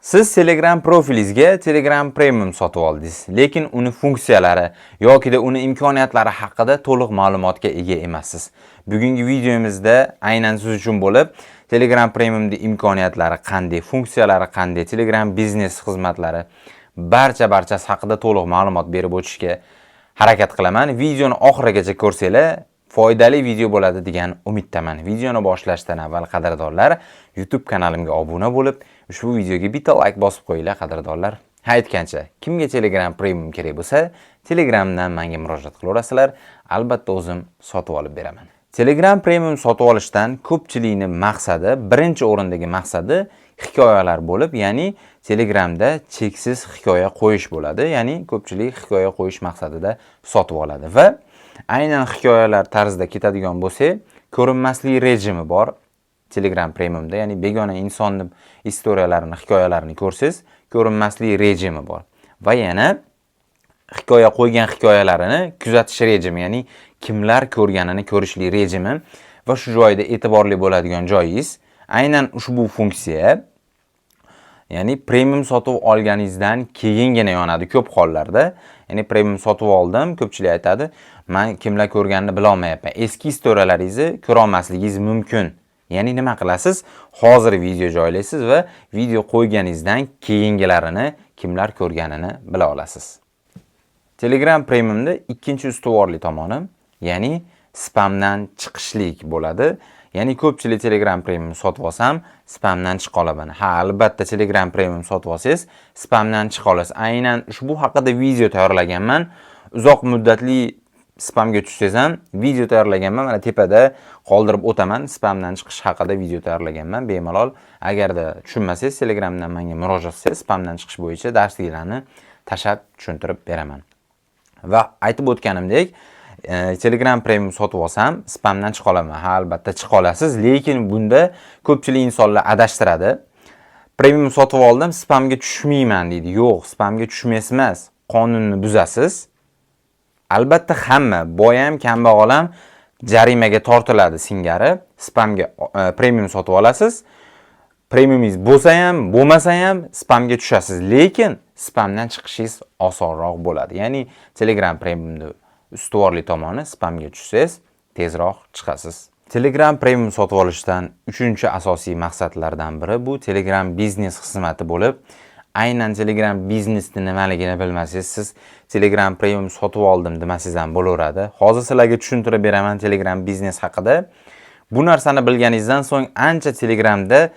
Siz Telegram profilingizga Telegram Premium sotib oldingiz, lekin uni funksiyalari yoki uni imkoniyatlari haqida to'liq ma'lumotga ega emassiz. Bugungi videomizda aynan siz uchun bo'lib, Telegram Premiumda imkoniyatlari qanday, funksiyalari qanday, Telegram biznes xizmatlari barchasi haqida to'liq ma'lumot berib o'tishga harakat qilaman. Videoni oxirigacha ko'rsanglar foydali video bo'ladi degan umiddaman. Videoni boshlashdan avval qadrdonlar, YouTube kanalimga obuna bo'lib, ushbu videoga bitta like bosib qo'yinglar qadrdonlar. Aytgancha, kimga Telegram Premium kerak bo'lsa, Telegramdan menga murojaat qilaverasizlar. Albatta o'zim sotib olib beraman. Telegram Premium sotib olishdan ko'pchilikning maqsadi, birinchi o'rindagi maqsadi hikoyalar bo'lib, ya'ni Telegramda cheksiz hikoya qo'yish bo'ladi. Ya'ni ko'pchilik hikoya qo'yish maqsadida sotib oladi va aynan hikoyalar tarzida ketadigan bo'lsa, ko'rinmaslik rejimi bor Telegram Premiumda, ya'ni begona insonning istoriyalarini, hikoyalarini ko'rsiz, ko'rinmaslik rejimi bor. Va yana hikoya qo'ygan hikoyalarini kuzatish rejimi, ya'ni kimlar ko'rganini ko'rishlik rejimi va shu joyda e'tiborli bo'ladigan joyingiz aynan ushbu funksiya, ya'ni premium sotib olganingizdan keyingina yonadi ko'p hollarda. Ya'ni premium sotib oldim, ko'pchilik aytadi, men kimlar ko'rganini bila olmayapman. Eski istoriyalaringizni ko'ra olmasligingiz mumkin. Ya'ni nima qilasiz? Hozir video joylaysiz va video qo'yganingizdan keyingilarini kimlar ko'rganini bila olasiz. Telegram Premiumda ikkinchi ustuvorli tomoni, ya'ni spamdan chiqishlik bo'ladi. Ya'ni ko'pchilik Telegram Premium sotib olsam, spamdan chiqa olaman. Ha, albatta Telegram Premium sotib olsangiz, spamdan chiqa olasiz. Aynan ushbu haqida video tayyorlaganman. Uzoq muddatli spamga tushsangiz ham video tayyorlaganman. Mana tepada qoldirib o'taman. Spamdan chiqish haqida video tayyorlaganman. Bemalol agarda tushunmasangiz, Telegramdan menga murojaat qilsangiz, spamdan chiqish bo'yicha darsliklarni tashab tushuntirib beraman. Va aytib o'tganimdek, Telegram Premium sotib olsam, spamdan chiqa olaman. Ha, albatta chiqa olasiz, lekin bunda ko'pchilik insonlar adashtiradi. Premium sotib oldim, spamga tushmayman deydi. Yo'q, spamga tushmaysiz emas, qonunni buzasiz. Albatta hamma, boy ham, kambag'al ham jarimaga tortiladi singari. Spamga premium sotib olasiz. Premiumingiz bo'lsa ham, bo'lmasa ham spamga tushasiz, lekin spamdan chiqishingiz osonroq bo'ladi. Ya'ni Telegram Premiumda ustuvorli tomoni, spamga tushsangiz tezroq chiqasiz. Telegram Premium sotib olishdan uchinchi asosiy maqsadlardan biri bu Telegram biznes xizmati bo'lib, aynan Telegram biznesning nimaligini bilmasangiz, siz Telegram Premium sotib oldim demasangiz ham bo'laveradi. Hozir sizlarga tushuntirib beraman Telegram biznes haqida. Bu narsani bilganingizdan so'ng ancha Telegramda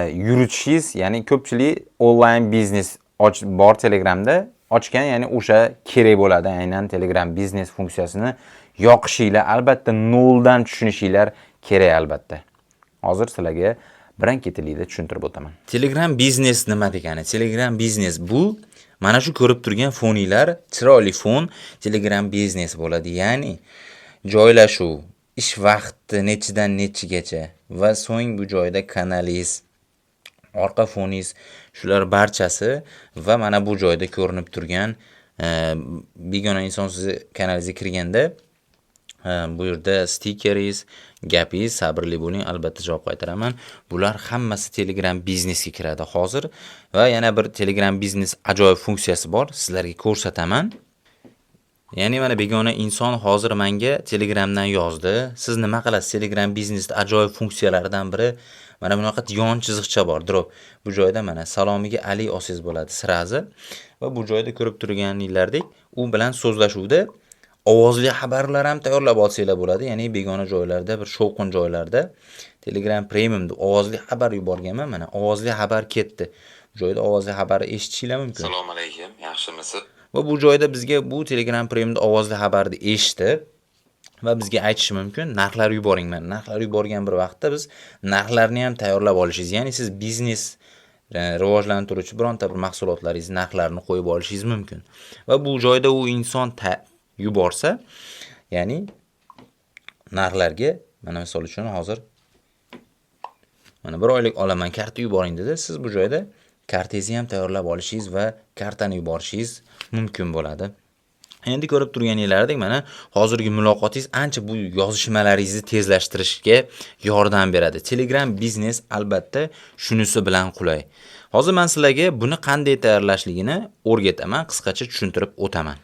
yuritishingiz, ya'ni ko'pchilik onlayn biznes bor Telegramda ochgan, ya'ni o'sha kerak bo'ladi. Aynan Telegram biznes funksiyasini yoqishinglar, albatta noldan tushunishinglar kerak albatta. Hozir sizlarga birin-ketinlikda tushuntirib o'taman. Telegram biznes nima degani? Telegram biznes bu mana shu ko'rib turgan foninglar, chiroyli fon Telegram biznes bo'ladi. Ya'ni joylashuv, ish vaqti nechidan nechigacha va so'ng bu joyda kanalingiz, orqa foningiz, shular barchasi va mana bu joyda ko'rinib turgan begona inson sizni kanalingizga kirganda bu yerda stikeringiz, gapingiz, sabrli bo'ling, albatta javob qaytaraman. Bular hammasi Telegram biznesga kiradi hozir va yana bir Telegram biznes ajoyib funksiyasi bor, sizlarga ko'rsataman. Ya'ni mana begona inson hozir menga Telegramdan yozdi. Siz nima qilasiz? Telegram biznesda ajoyib funksiyalaridan biri mana bunaqa yon chiziqcha bor, drop. Bu joyda mana salomiga Ali olsangiz bo'ladi sirazi va bu joyda ko'rib turganinglardek u bilan so'zlashuvda ovozli xabarlar ham tayyorlab olsanglar bo'ladi. Ya'ni begona joylarda, bir shovqin joylarda Telegram Premiumda ovozli xabar yuborganman. Mana ovozli xabar ketdi. Bu joyda ovozli xabarni eshitishinglar mumkin. Assalomu alaykum, yaxshimisiz? Va bu joyda bizga bu Telegram Premiumda ovozli xabarni eshitib va bizga aytishi mumkin, narxlar yuboring. Mana narxlar yuborgan bir vaqtda biz narxlarni ham tayyorlab olishingiz, ya'ni siz biznes rivojlantiruvchi bironta bir mahsulotlaringiz narxlarini qo'yib olishingiz mumkin. Va bu joyda u inson yuborsa, ya'ni narxlarga mana misol uchun hozir mana 1 oylik olaman, karta yuboring dedi. Siz bu joyda kartangizni ham tayyorlab olishingiz va kartani yuborishingiz mumkin bo'ladi. Endi ko'rib turganinglardek mana hozirgi muloqotingiz ancha bu yozishmalaringizni tezlashtirishga yordam beradi. Telegram biznes albatta shunisi bilan qulay. Hozir men sizlarga buni qanday tayyorlashligini o'rgataman, qisqacha tushuntirib o'taman.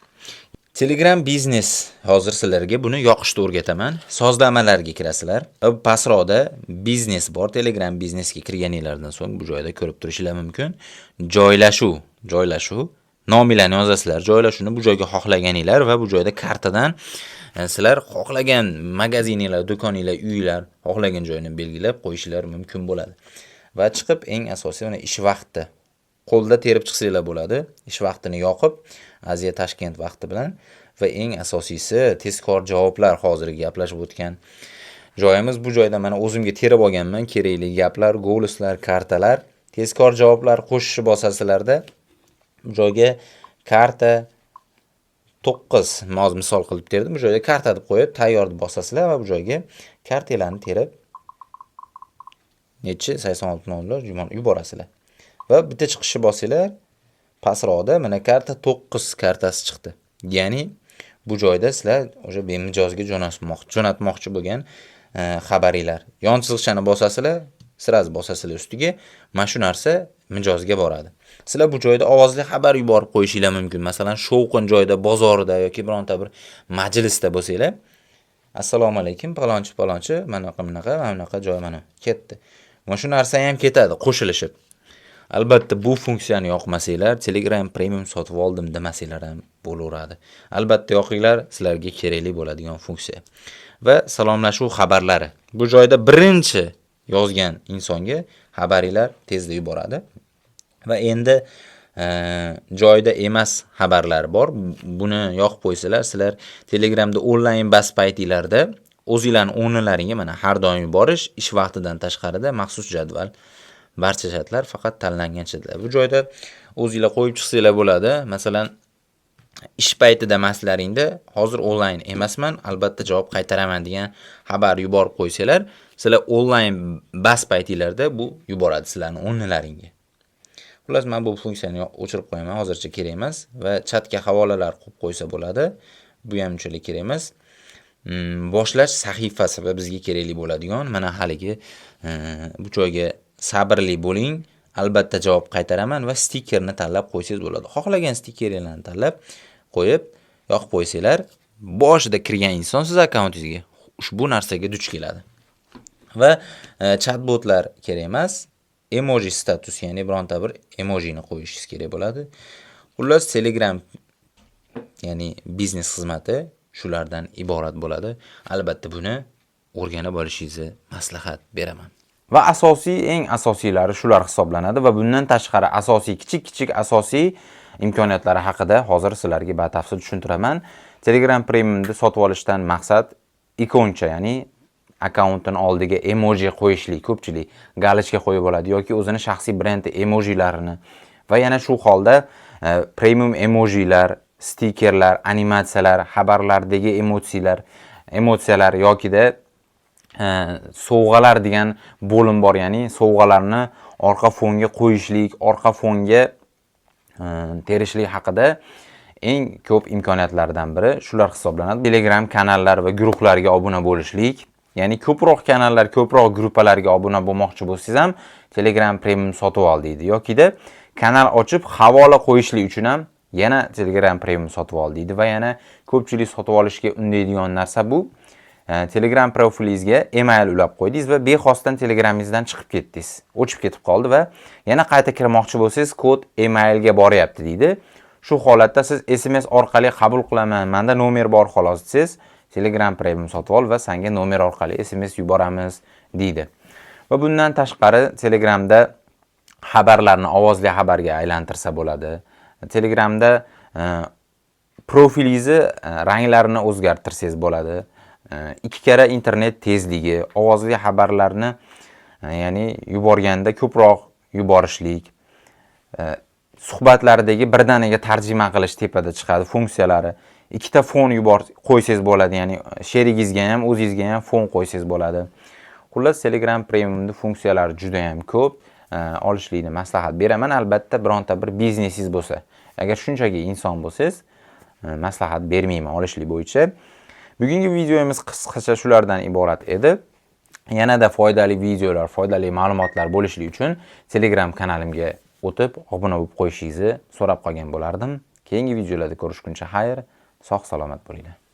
Telegram biznes hozir sizlarga buni yoqishni o'rgataman. Sozlamalarga kirasizlar. Pastroqda biznes bor. Telegram biznesga kirganinglardan so'ng bu joyda ko'rib turishingiz mumkin. Joylashuv nominglarni yozasizlar. Joylashuvni bu joyga xohlaganinglar va bu joyda kartadan sizlar xohlagan magazininglar, do'koninglar, uylar, xohlagan joyini belgilab qo'yishinglar mumkin bo'ladi. Va chiqib eng asosiy mana ish vaqti. Qo'lda terib chiqsanglar bo'ladi. Ish vaqtini yoqib, Aziya Tashkent vaqti bilan va eng asosiysi tezkor javoblar hozirgi gaplashib o'tgan joyimiz bu joyda mana o'zimga terib olganman. Kerakli gaplar, go'lislar, kartalar, tezkor javoblar qo'shishni bosasizlarda bu joyga karta 9 misol qilib terdim. Bu joyga karta deb qo'yib, tayyor deb bosasizlar va bu joyga kartalarni terib nechi 86 yuborasizlar. Va bitta chiqishni bosinglar, pastroqda mana karta 9 kartasi chiqdi. Ya'ni bu joyda sizlar o'sha bemijozga jo'natmoqchi bo'lgan xabaringlar. Yon chiziqchani bosasizlar, siraz bosasizlar ustiga, mana shu narsa mijozga boradi. Sizlar bu joyda ovozli xabar yuborib qo'yishingiz mumkin. Masalan, shovqin joyda, bozorda yoki bironta bir majlisda bo'lsanglar, assalomu alaykum, palonchi, mana bunaqa joy mana ketdi. Mana shu narsa ham ketadi, qo'shilishib. Albatta bu funksiyani yoqmasanglar, Telegram Premium sotib oldim demasanglar ham bo'laveradi. Albatta yoqinglar, sizlarga kerakli bo'ladigan funksiya. Va salomlashuv xabarlari. Bu joyda birinchi yozgan insonga xabaringlar tezda yuboradi. Va endi joyda emas xabarlar bor. Buni yoqib qo'ysanglar, sizlar Telegramda onlayn bas paytinglarda o'zingizlarning o'rnlaringga mana har doim yuborish, ish vaqtidan tashqarida maxsus jadval, barcha shartlar faqat tanlangan shartlar. Bu joyda o'zingizlar qo'yib chiqsanglar bo'ladi. Masalan, ish paytida emaslaringda hozir onlayn emasman, albatta javob qaytaraman degan xabar yuborib qo'ysanglar, sizlar onlayn bas paytinglarda bu yuboradi sizlarning o'rnlaringga. Xullas, men bu funksiyani o'chirib qo'yaman, hozircha kerak emas va chatga havolalar qo'yib qo'ysa bo'ladi. Bu ham unchalik kerak emas. Boshlash sahifasi va bizga kerakli bo'ladigan mana haligi bu joyga sabrli bo'ling. Albatta javob qaytaraman va stikerni tanlab qo'ysangiz bo'ladi. Xohlagan stikeringlarni tanlab qo'yib, yoqib qo'ysanglar, boshida kirgan inson siz akkauntingizga ushbu narsaga duch keladi. Va chatbotlar kerak emas. Emoji status, ya'ni bironta bir emojini qo'yishingiz kerak bo'ladi. Xullas, Telegram ya'ni biznes xizmati shulardan iborat bo'ladi. Albatta buni o'rganib olishingizni maslahat beraman. Va eng asosiylari shular hisoblanadi va bundan tashqari kichik asosiy imkoniyatlari haqida hozir sizlarga batafsil tushuntiraman. Telegram Premiumni sotib olishdan maqsad ikoncha, ya'ni akkauntning oldiga emoji qo'yishlik. Ko'pchilik galochka qo'yib oladi yoki o'zini shaxsiy brendi emojilarini va yana shu holda premium emojilar, stikerlar, animatsiyalar, xabarlardagi emotsiyalar yokida sovg'alar degan bo'lim bor, ya'ni sovg'alarni orqa fonga qo'yishlik, orqa fonga terishlik haqida eng ko'p imkoniyatlardan biri shular hisoblanadi. Telegram kanallar va guruhlarga obuna bo'lishlik, ya'ni ko'proq kanallar, ko'proq gruppalarga obuna bo'lmoqchi bo'lsangiz ham Telegram Premium sotib ol deydi. Yokida kanal ochib havola qo'yishlik uchun ham yana Telegram Premium sotib ol deydi va yana ko'pchilik sotib olishga undaydigan narsa bu. Telegram profilingizga email ulab qo'ydingiz va bexosdan Telegramingizdan chiqib ketdingiz. O'chib ketib qoldi va yana qayta kirmoqchi bo'lsangiz, kod emailga boryapti deydi. Shu holatda siz SMS orqali qabul qilaman, menda nomer bor xolos desiz, Telegram Premium sotib ol va senga nomer orqali SMS yuboramiz deydi. Va bundan tashqari Telegramda xabarlarni ovozli xabarga aylantirsa bo'ladi. Telegramda profilingizni ranglarini o'zgartirsangiz bo'ladi. 2 karra internet tezligi, ovozli xabarlarni ya'ni yuborganda ko'proq yuborishlik, suhbatlardagi birdaniga tarjima qilish tepada chiqadi funksiyalari. 2 ta fon qo'ysangiz bo'ladi, ya'ni sherigingizga ham, o'zingizga ham fon qo'ysangiz bo'ladi. Xullas, Telegram Premiumning funksiyalari juda ham ko'p. Olishlikni maslahat beraman. Albatta, bironta bir biznesingiz bo'lsa, agar shunchaki inson bo'lsangiz, maslahat bermayman olishlik bo'yicha. Bugungi videomiz qisqacha shulardan iborat edi. Yanada foydali videolar, foydali ma'lumotlar bo'lishligi uchun Telegram kanalimga o'tib, obuna bo'lib qo'yishingizni so'rab qolgan bo'lardim. Keyingi videolarda ko'rishguncha xayr, sog' salomat bo'linglar.